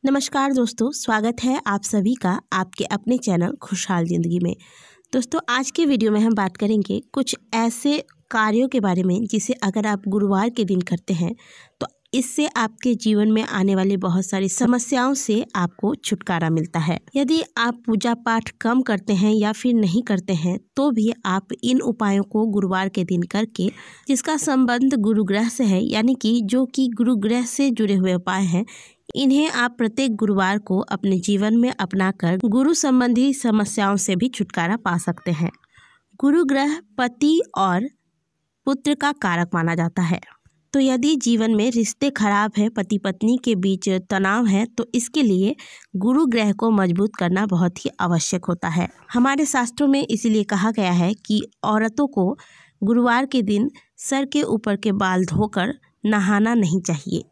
नमस्कार दोस्तों, स्वागत है आप सभी का आपके अपने चैनल खुशहाल ज़िंदगी में। दोस्तों, आज के वीडियो में हम बात करेंगे कुछ ऐसे कार्यों के बारे में जिसे अगर आप गुरुवार के दिन करते हैं तो इससे आपके जीवन में आने वाली बहुत सारी समस्याओं से आपको छुटकारा मिलता है। यदि आप पूजा पाठ कम करते हैं या फिर नहीं करते हैं तो भी आप इन उपायों को गुरुवार के दिन करके, जिसका संबंध गुरुग्रह से है, यानी कि जो कि गुरुग्रह से जुड़े हुए उपाय हैं, इन्हें आप प्रत्येक गुरुवार को अपने जीवन में अपनाकर गुरु संबंधी समस्याओं से भी छुटकारा पा सकते हैं। गुरु ग्रह पति और पुत्र का कारक माना जाता है, तो यदि जीवन में रिश्ते खराब हैं, पति पत्नी के बीच तनाव है, तो इसके लिए गुरु ग्रह को मजबूत करना बहुत ही आवश्यक होता है। हमारे शास्त्रों में इसीलिए कहा गया है कि औरतों को गुरुवार के दिन सर के ऊपर के बाल धोकर नहाना नहीं चाहिए।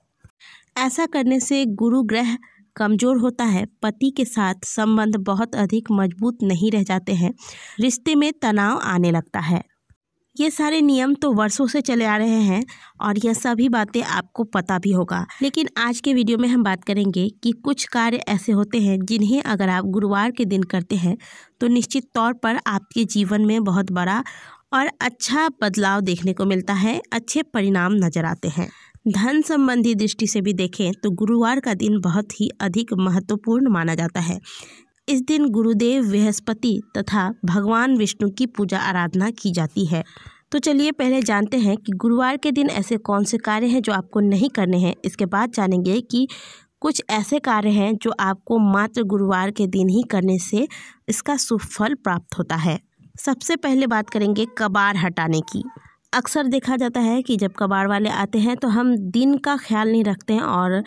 ऐसा करने से गुरु ग्रह कमज़ोर होता है, पति के साथ संबंध बहुत अधिक मजबूत नहीं रह जाते हैं, रिश्ते में तनाव आने लगता है। ये सारे नियम तो वर्षों से चले आ रहे हैं और यह सभी बातें आपको पता भी होगा, लेकिन आज के वीडियो में हम बात करेंगे कि कुछ कार्य ऐसे होते हैं जिन्हें अगर आप गुरुवार के दिन करते हैं तो निश्चित तौर पर आपके जीवन में बहुत बड़ा और अच्छा बदलाव देखने को मिलता है, अच्छे परिणाम नजर आते हैं। धन संबंधी दृष्टि से भी देखें तो गुरुवार का दिन बहुत ही अधिक महत्वपूर्ण माना जाता है। इस दिन गुरुदेव बृहस्पति तथा भगवान विष्णु की पूजा आराधना की जाती है। तो चलिए पहले जानते हैं कि गुरुवार के दिन ऐसे कौन से कार्य हैं जो आपको नहीं करने हैं। इसके बाद जानेंगे कि कुछ ऐसे कार्य हैं जो आपको मात्र गुरुवार के दिन ही करने से इसका शुभ फल प्राप्त होता है। सबसे पहले बात करेंगे कबाड़ हटाने की। अक्सर देखा जाता है कि जब कबाड़ वाले आते हैं तो हम दिन का ख्याल नहीं रखते हैं और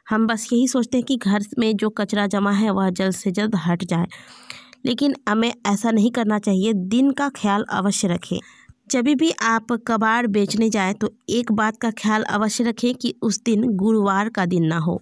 हम बस यही सोचते हैं कि घर में जो कचरा जमा है वह जल्द से जल्द हट जाए, लेकिन हमें ऐसा नहीं करना चाहिए। दिन का ख्याल अवश्य रखें। जब भी आप कबाड़ बेचने जाएं तो एक बात का ख्याल अवश्य रखें कि उस दिन गुरुवार का दिन ना हो।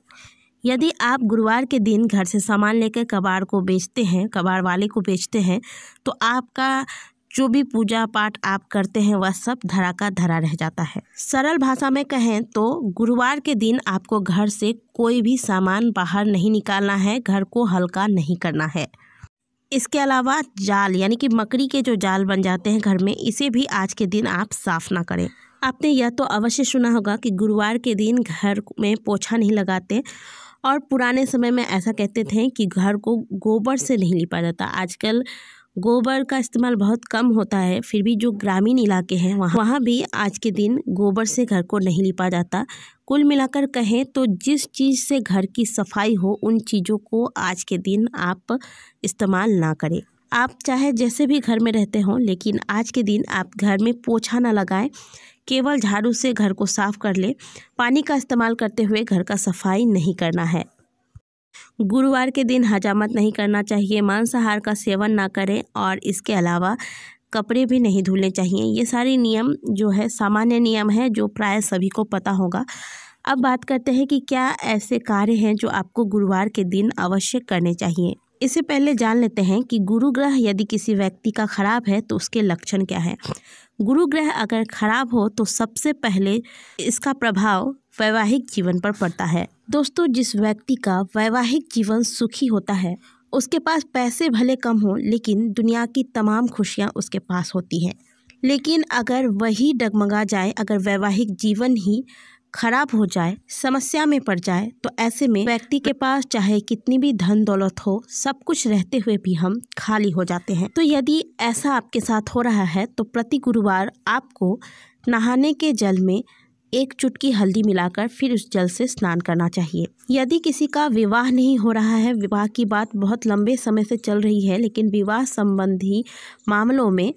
यदि आप गुरुवार के दिन घर से सामान लेकर कबाड़ को बेचते हैं, कबाड़ वाले को बेचते हैं, तो आपका जो भी पूजा पाठ आप करते हैं वह सब धरा का धरा रह जाता है। सरल भाषा में कहें तो गुरुवार के दिन आपको घर से कोई भी सामान बाहर नहीं निकालना है, घर को हल्का नहीं करना है। इसके अलावा जाल यानी कि मकड़ी के जो जाल बन जाते हैं घर में, इसे भी आज के दिन आप साफ ना करें। आपने यह तो अवश्य सुना होगा कि गुरुवार के दिन घर में पोछा नहीं लगाते, और पुराने समय में ऐसा कहते थे कि घर को गोबर से नहीं लिपा जाता। आजकल गोबर का इस्तेमाल बहुत कम होता है, फिर भी जो ग्रामीण इलाके हैं वहाँ भी आज के दिन गोबर से घर को नहीं लिपा जाता। कुल मिलाकर कहें तो जिस चीज़ से घर की सफाई हो उन चीज़ों को आज के दिन आप इस्तेमाल ना करें। आप चाहे जैसे भी घर में रहते हों, लेकिन आज के दिन आप घर में पोछा ना लगाएं, केवल झाड़ू से घर को साफ कर ले। पानी का इस्तेमाल करते हुए घर का सफाई नहीं करना है। गुरुवार के दिन हजामत नहीं करना चाहिए, मांसाहार का सेवन ना करें और इसके अलावा कपड़े भी नहीं धुलने चाहिए। ये सारे नियम जो है सामान्य नियम है जो प्राय सभी को पता होगा। अब बात करते हैं कि क्या ऐसे कार्य हैं जो आपको गुरुवार के दिन अवश्य करने चाहिए। इससे पहले जान लेते हैं कि गुरु ग्रह यदि किसी व्यक्ति का खराब है तो उसके लक्षण क्या है। गुरु ग्रह अगर खराब हो तो सबसे पहले इसका प्रभाव वैवाहिक जीवन पर पड़ता है। दोस्तों, जिस व्यक्ति का वैवाहिक जीवन सुखी होता है, उसके पास पैसे भले कम हो लेकिन दुनिया की तमाम खुशियां उसके पास होती हैं। लेकिन अगर वही डगमगा जाए, अगर वैवाहिक जीवन ही खराब हो जाए, समस्या में पड़ जाए, तो ऐसे में व्यक्ति के पास चाहे कितनी भी धन दौलत हो, सब कुछ रहते हुए भी हम खाली हो जाते हैं। तो यदि ऐसा आपके साथ हो रहा है तो प्रति गुरुवार आपको नहाने के जल में एक चुटकी हल्दी मिलाकर फिर उस जल से स्नान करना चाहिए। यदि किसी का विवाह नहीं हो रहा है, विवाह की बात बहुत लंबे समय से चल रही है, लेकिन विवाह संबंधी मामलों में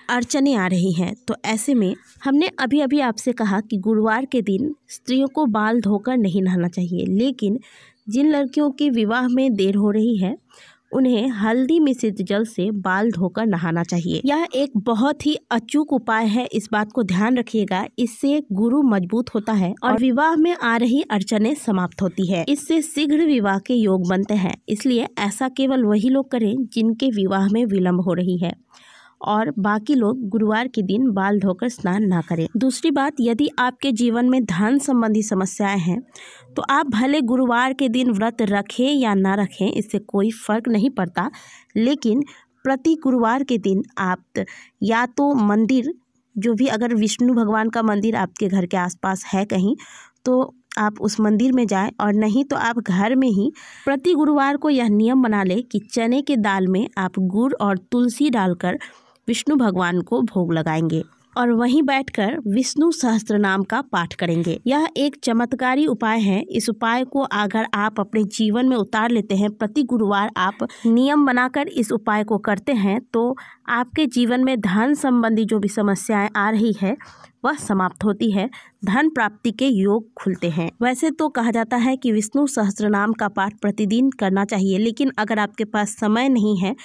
अड़चने आ रही हैं, तो ऐसे में हमने अभी अभी आपसे कहा कि गुरुवार के दिन स्त्रियों को बाल धोकर नहीं नहाना चाहिए, लेकिन जिन लड़कियों के विवाह में देर हो रही है उन्हें हल्दी मिश्रित जल से बाल धोकर नहाना चाहिए। यह एक बहुत ही अचूक उपाय है, इस बात को ध्यान रखिएगा। इससे गुरु मजबूत होता है और विवाह में आ रही अड़चनें समाप्त होती है। इससे शीघ्र विवाह के योग बनते हैं। इसलिए ऐसा केवल वही लोग करें जिनके विवाह में विलम्ब हो रही है, और बाकी लोग गुरुवार के दिन बाल धोकर स्नान ना करें। दूसरी बात, यदि आपके जीवन में धन संबंधी समस्याएं हैं तो आप भले गुरुवार के दिन व्रत रखें या ना रखें, इससे कोई फ़र्क नहीं पड़ता, लेकिन प्रति गुरुवार के दिन आप या तो मंदिर, जो भी अगर विष्णु भगवान का मंदिर आपके घर के आसपास है कहीं, तो आप उस मंदिर में जाएं, और नहीं तो आप घर में ही प्रति गुरुवार को यह नियम बना लें कि चने के दाल में आप गुड़ और तुलसी डालकर विष्णु भगवान को भोग लगाएंगे और वहीं बैठकर विष्णु सहस्त्रनाम का पाठ करेंगे। यह एक चमत्कारी उपाय है। इस उपाय को अगर आप अपने जीवन में उतार लेते हैं, प्रति गुरुवार आप नियम बनाकर इस उपाय को करते हैं, तो आपके जीवन में धन संबंधी जो भी समस्याएं आ रही है वह समाप्त होती है, धन प्राप्ति के योग खुलते हैं। वैसे तो कहा जाता है कि विष्णु सहस्त्रनाम का पाठ प्रतिदिन करना चाहिए, लेकिन अगर आपके पास समय नहीं है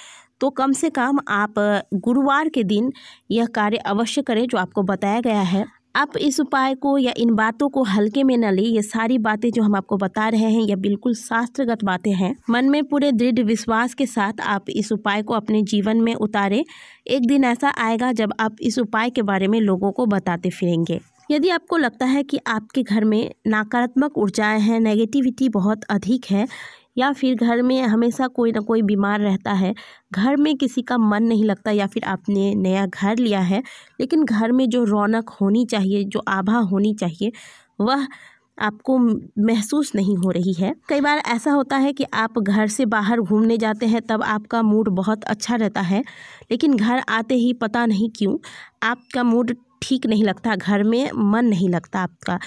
तो कम से कम आप गुरुवार के दिन यह कार्य अवश्य करें जो आपको बताया गया है। आप इस उपाय को या इन बातों को हल्के में न लें। ये सारी बातें जो हम आपको बता रहे हैं, यह बिल्कुल शास्त्रगत बातें हैं। मन में पूरे दृढ़ विश्वास के साथ आप इस उपाय को अपने जीवन में उतारें। एक दिन ऐसा आएगा जब आप इस उपाय के बारे में लोगों को बताते फिरेंगे। यदि आपको लगता है कि आपके घर में नकारात्मक ऊर्जाएं हैं, नेगेटिविटी बहुत अधिक है, या फिर घर में हमेशा कोई ना कोई बीमार रहता है, घर में किसी का मन नहीं लगता, या फिर आपने नया घर लिया है लेकिन घर में जो रौनक होनी चाहिए, जो आभा होनी चाहिए, वह आपको महसूस नहीं हो रही है। कई बार ऐसा होता है कि आप घर से बाहर घूमने जाते हैं, तब आपका मूड बहुत अच्छा रहता है, लेकिन घर आते ही पता नहीं क्यों आपका मूड ठीक नहीं लगता, घर में मन नहीं लगता आपका।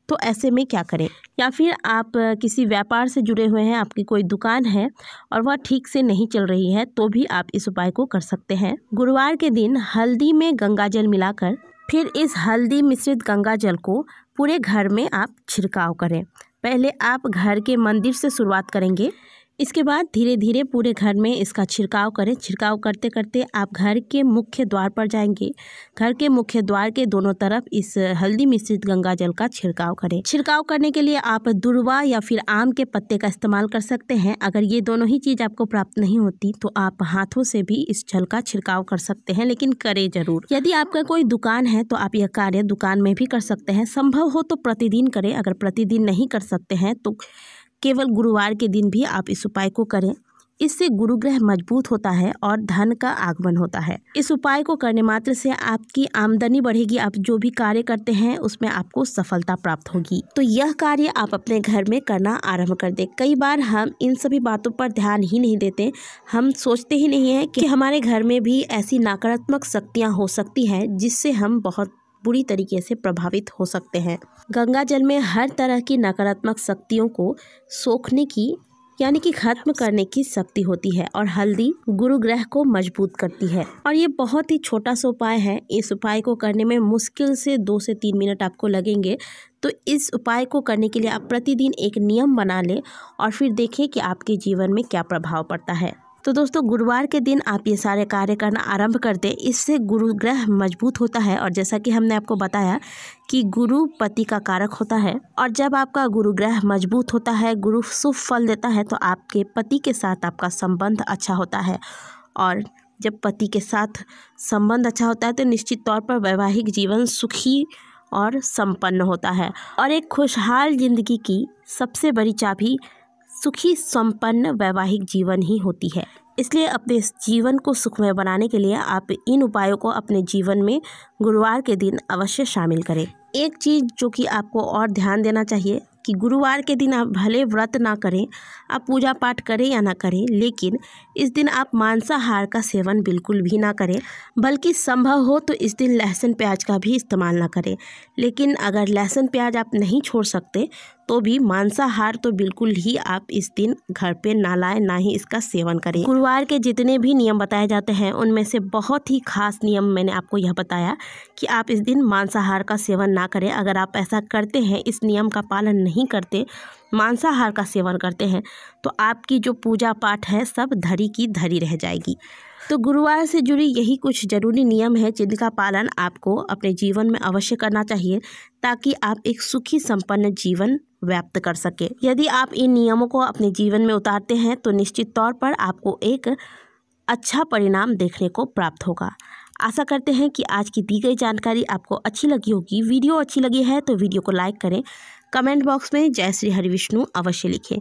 तो ऐसे में क्या करें? या फिर आप किसी व्यापार से जुड़े हुए हैं, आपकी कोई दुकान है और वह ठीक से नहीं चल रही है, तो भी आप इस उपाय को कर सकते हैं। गुरुवार के दिन हल्दी में गंगा जल मिलाकर फिर इस हल्दी मिश्रित गंगा जल को पूरे घर में आप छिड़काव करें। पहले आप घर के मंदिर से शुरुआत करेंगे, इसके बाद धीरे धीरे पूरे घर में इसका छिड़काव करें। छिड़काव करते करते आप घर के मुख्य द्वार पर जाएंगे। घर के मुख्य द्वार के दोनों तरफ इस हल्दी मिश्रित गंगा जल का छिड़काव करें। छिड़काव करने के लिए आप दुर्वा या फिर आम के पत्ते का इस्तेमाल कर सकते हैं। अगर ये दोनों ही चीज़ आपको प्राप्त नहीं होती तो आप हाथों से भी इस जल का छिड़काव कर सकते हैं, लेकिन करें जरूर। यदि आपका कोई दुकान है तो आप यह कार्य दुकान में भी कर सकते हैं। संभव हो तो प्रतिदिन करें। अगर प्रतिदिन नहीं कर सकते हैं तो केवल गुरुवार के दिन भी आप इस उपाय को करें। इससे गुरुग्रह मजबूत होता है और धन का आगमन होता है। इस उपाय को करने मात्र से आपकी आमदनी बढ़ेगी। आप जो भी कार्य करते हैं उसमें आपको सफलता प्राप्त होगी। तो यह कार्य आप अपने घर में करना आरंभ कर दें। कई बार हम इन सभी बातों पर ध्यान ही नहीं देते। हम सोचते ही नहीं है कि हमारे घर में भी ऐसी नकारात्मक शक्तियाँ हो सकती हैं जिससे हम बहुत बुरी तरीके से प्रभावित हो सकते हैं। गंगा जल में हर तरह की नकारात्मक शक्तियों को सोखने की यानी कि खत्म करने की शक्ति होती है, और हल्दी गुरु ग्रह को मजबूत करती है। और ये बहुत ही छोटा सा उपाय है। इस उपाय को करने में मुश्किल से 2 से 3 मिनट आपको लगेंगे। तो इस उपाय को करने के लिए आप प्रतिदिन एक नियम बना लें और फिर देखें कि आपके जीवन में क्या प्रभाव पड़ता है। तो दोस्तों, गुरुवार के दिन आप ये सारे कार्य करना आरंभ कर दें। इससे गुरु ग्रह मजबूत होता है, और जैसा कि हमने आपको बताया कि गुरु पति का कारक होता है, और जब आपका गुरु ग्रह मजबूत होता है, गुरु शुभ फल देता है, तो आपके पति के साथ आपका संबंध अच्छा होता है। और जब पति के साथ संबंध अच्छा होता है तो निश्चित तौर पर वैवाहिक जीवन सुखी और संपन्न होता है। और एक खुशहाल जिंदगी की सबसे बड़ी चाबी सुखी संपन्न वैवाहिक जीवन ही होती है। इसलिए अपने जीवन को सुखमय बनाने के लिए आप इन उपायों को अपने जीवन में गुरुवार के दिन अवश्य शामिल करें। एक चीज़ जो कि आपको और ध्यान देना चाहिए कि गुरुवार के दिन आप भले व्रत ना करें, आप पूजा पाठ करें या ना करें, लेकिन इस दिन आप मांसाहार का सेवन बिल्कुल भी ना करें, बल्कि संभव हो तो इस दिन लहसुन प्याज का भी इस्तेमाल ना करें। लेकिन अगर लहसुन प्याज आप नहीं छोड़ सकते तो भी मांसाहार तो बिल्कुल ही आप इस दिन घर पे ना लाएं, ना ही इसका सेवन करें। गुरुवार के जितने भी नियम बताए जाते हैं उनमें से बहुत ही खास नियम मैंने आपको यह बताया कि आप इस दिन मांसाहार का सेवन ना करें। अगर आप ऐसा करते हैं, इस नियम का पालन नहीं करते, मांसाहार का सेवन करते हैं, तो आपकी जो पूजा पाठ है सब धरी की धरी रह जाएगी। तो गुरुवार से जुड़ी यही कुछ जरूरी नियम है जिनका पालन आपको अपने जीवन में अवश्य करना चाहिए, ताकि आप एक सुखी संपन्न जीवन व्याप्त कर सके। यदि आप इन नियमों को अपने जीवन में उतारते हैं तो निश्चित तौर पर आपको एक अच्छा परिणाम देखने को प्राप्त होगा। आशा करते हैं कि आज की दी गई जानकारी आपको अच्छी लगी होगी। वीडियो अच्छी लगी है तो वीडियो को लाइक करें, कमेंट बॉक्स में जय श्री हरि विष्णु अवश्य लिखें।